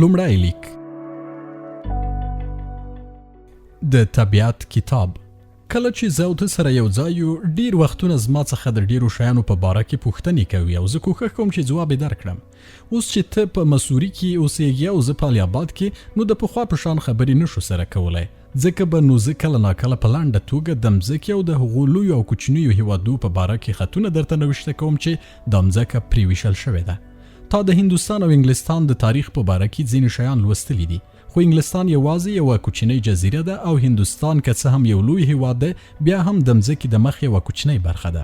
لومړی لیک د طبیعت کتاب. کله چې زه او ته سره یو ځای یو، ډیر وختونه زما څخه د ډیرو شیانو په باره کې پوښتنې کوي او زه کوښښ کوم چې ځواب یې درکړم. اوس چې ته په مسوري کې اوسېږې او زه په الیاباد کې، نو د پخوا په شان خبرې نشو سره کولی، ځکه به نو زه کله ناکله په لنډه توګه د مځکې او د هغو لویو او کوچنیو هیوادو په باره کې خطونه درته نوشته کوم چې دا مځکه پرې ویشل شوې ده. تا د هندوستان او انګلستان د تاریخ په باره کې ځینې شیان لوستلي دي، خو انګلستان یوازې یوه کوچنۍ جزیره ده او هندوستان که څه هم یو لوی هیواد ده، بیا هم د مځکې د مخ یوه کوچنۍ برخه ده.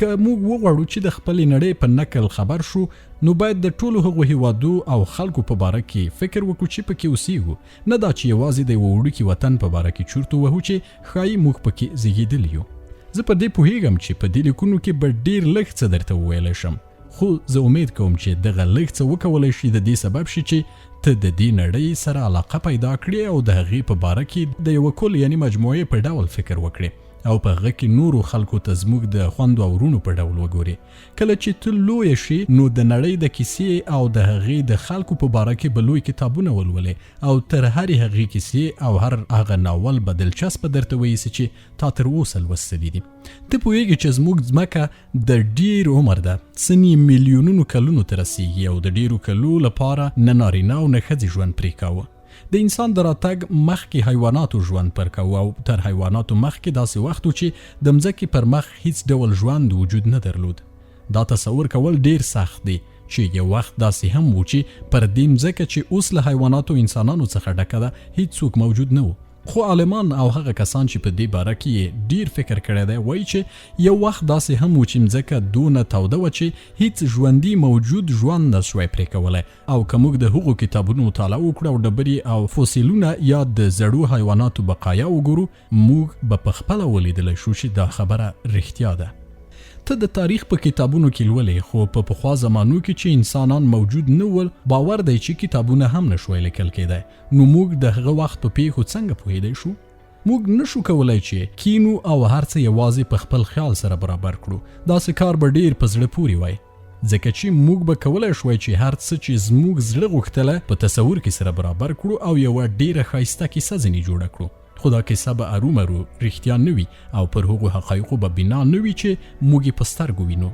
که موږ وغواړو چې د خپلې نړۍ په نقل خبر شو، نو باید د ټولو هغو هیوادو او خلکو په باره کې فکر وکړو چې پکې اوسېږو، نه دا چې یوازې د یوه وړوکي وطن په باره کې چورت ووهو چې ښایي موږ پکې زیږېدلي یو. زه په دې پوهیږم چې په دې لیکونو کې به ډېر لږ څه درته وویلی شم، خو زه امید کوم چې دغه لږ څه وکولی شي د دې سبب شي چې ته د دې نړۍ سره علاقه پیدا کړې او د هغې په باره کې د یوه کل یعنی مجموعې په ډول فکر وکړې او په هغه کې نورو خلکو ته زموږ د خوندو او ورونو په ډول وګورې. کله چې ته لویه شي، نو د نړۍ د کیسې او د هغې د خلکو په باره کې به لوی کتابونه ولولې او تر هرې هغې کیسې او هر هغه ناول به دلچسپه درته ویسي چې تا تر اوسه لوستلي دي. ته پوهېږې چې زموږ ځمکه د ډېر عمر ده، ځینې میلیونونو کلونو ته رسېږي او د ډېرو کلو لپاره نه نارینه او نه ښځې ژوند پرې کاوه. د انسان د راتګ مخکې حیواناتو ژوند پر کوه او تر حیواناتو مخکې داسې وخت و چې د مځکې پر مخ هیڅ ډول ژوند وجود نه درلود. دا تصور کول ډیر سخت دی چې یو وخت داسې هم و چې پر دې مځکه چې اوس له حیواناتو انسانانو څخه ډکه ده، هیڅ څوک موجود نه و. خو عالمان او هغه کسان چې په دې باره کې ډیر فکر کړی دی وایي چې یو وخت داسې هم و چې مځکه دونه توده وه چې هیڅ ژوندي موجود ژوند نه سوی پرې کولی، او که موږ د هغو کتابونو مطالعه وکړو او ډبرې او فوسیلونه یا د زړو حیواناتو بقایا وګورو، موږ به پخپله ولیدلی شو چې دا خبره رښتیا ده. ته د تاریخ په کتابونو کې لولې، خو په پخوا زمانو کې چې انسانان موجود نه ول، باور دی چې کتابونه هم نشوی لیکل کېدی. نو موږ د هغه وخت په پیښو څنګه پوهېدی شو؟ موږ نشو کولی چې کینو او هر څه یوازې په خپل خیال سره برابر کړو. داسې کار به ډېر په زړه پورې وای، ځکه چې موږ به کولی شوی چې هر څه چې زموږ زړه غوښتله په تصور کې سره برابر کړو او یوه ډېره ښایسته کیسه ځینې جوړه کړو. خو دا کیسه به ارومرو رښتیا نه وي او پر هغو حقایقو به بنا نه وي چې موږ یې په سترګو وینو.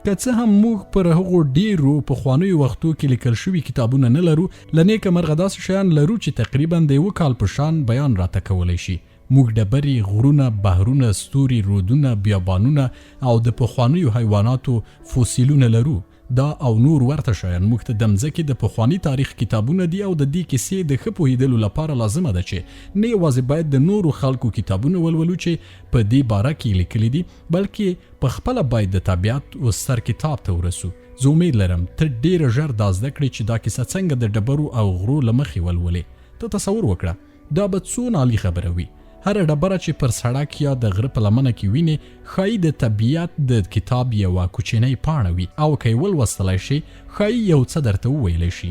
که څه هم موږ پر هغو ډېرو پخوانیو وختو کې لیکل شوي کتابونه نه لرو، له نیکه مرغه داسې شیان لرو چې تقریبا د یوه کال په شان بیان راته کولی شي. موږ ډبرې، غرونه، بحرونه، ستوري، رودونه، بیابانونه او د پخوانیو حیواناتو فوسیلونه لرو. دا او نور ورته شیان موږ ته د مځکې د پخواني تاریخ کتابونه دي او د دې کیسې د ښه پوهېدلو لپاره لازمه ده چې نه یوازې باید د نورو خلکو کتابونه ولولو چې په دې باره کې لیکلي دي، بلکې په خپله باید د طبیعت او ستر کتاب ته ورسو. زه امید لرم ته ډېره ژر دا زده کړې چې دا کیسه څنګه د ډبرو او غرو له مخې ولولې. ته تصور وکړه دا به څونه عالي خبره وي. هر ډبره چې پر سړک یا د غره په لمنه کې ویني، ښایي د طبیعت د کتاب یوه کوچنۍ پاڼه وي، او که یې ولوستلی شي، ښایي یو څه درته وویلی شي.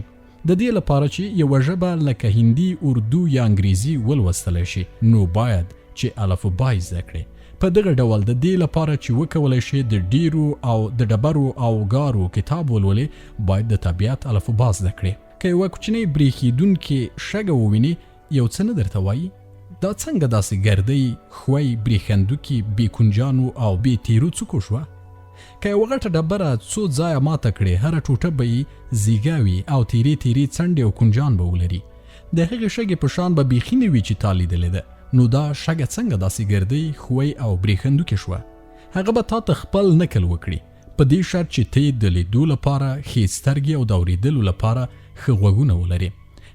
د دې لپاره چې یوه ژبه لکه هندي، اردو یا انګریزي ولوستلی شي، نو باید چې الفبای زده کړې. په دغه ډول د دې لپاره چې وکولی شي د ډیرو او د ډبرو او غارو کتاب ولولې، باید د طبیعت الفبا زده کړې. که یوه کوچنۍ برېښېدونکې شګه وویني، یو څه نه درته وایي؟ دا څنګه داسې ګردۍ، ښوی، برېښندوکي، بې کنجانو او بې تیرو څوکو شوه؟ که یوه غټه ډبره څو ځایه ماته کړې، هره ټوټه به یې زیږه وي او تیرې تیرې څنډې او کنجان به ولري. د هغې شګې په شان به بیخي نه وي چې تا لیدلې ده. نو دا شګه څنګه داسې ګردۍ، ښوی او برېښندوکې شوه؟ هغه به تا ته خپل نکل وکړي، په دې شرط چې ته د لیدو لپاره ښې سترګې او د اورېدلو لپاره ښه غوږونه ولري.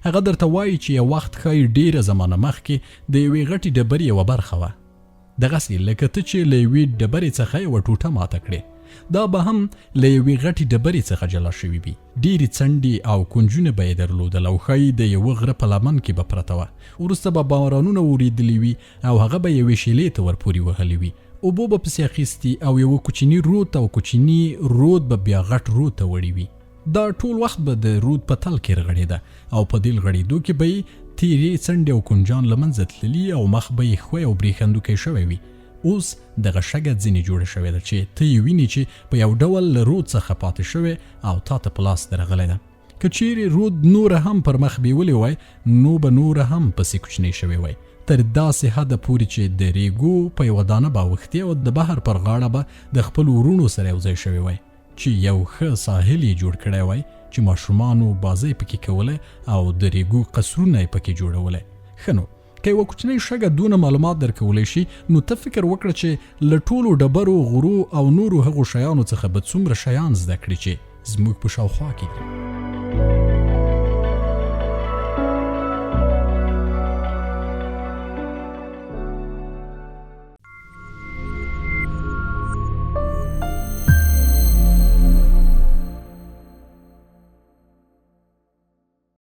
هغه درته وایي چې یو وخت ښایي ډېره زمانه مخکې د یوې غټې ډبرې یوه برخه وه، دغسې لکه ته چې له یوې ډبرې څخه یوه ټوټه ماته کړې، دا به هم له یوې غټې ډبرې څخه جلا شوي وي. ډېرې څنډې او کنجونه به یې درلودل او ښایي د یوه غره په لمن کې به پرته وه. وروسته به بارانونه ورېدلي وي او هغه به یوې شیلې ته ورپورې وهلي وي. اوبو به پسې اخیستي او یوه کوچني رود او کوچني رود به بیا غټ رود ته وړي وي. دا ټول وخت به د رود په تل کې رغړېده او په دې رغړېدو کې به یې تیرې څنډې او کنجان له منځه تللي او مخ به یې ښوی او برېښندوکی شوی وي. اوس دغه شګه ځینې جوړه شوې ده چې ته یې وینې چې په یو ډول له رود څخه پاتې شوې او تا ته په لاس درغلی ده. که چیرې رود نور هم پر مخ بیولی وای نو به نور هم پسې کوچنی شوی وای تر داسې حده پورې چې د ریګو په یوه دانه باوښتي او د بحر پر غاړه به د خپل ورونو سره یوځای شوی وای چې یو ښه ساحل یې جوړ کړی وای چې ماشومانو بازۍ پکې کولی او د ریګو قصرونه یې پکې جوړولی. ښه نو که یوه کوچنۍ شګه دونه معلومات درکولی شي نو ته فکر وکړه چې له ټولو ډبرو غرو او نورو هغو شیانو څخه به څومره شیان زده کړي چې زموږ په شاوخوا کې دي.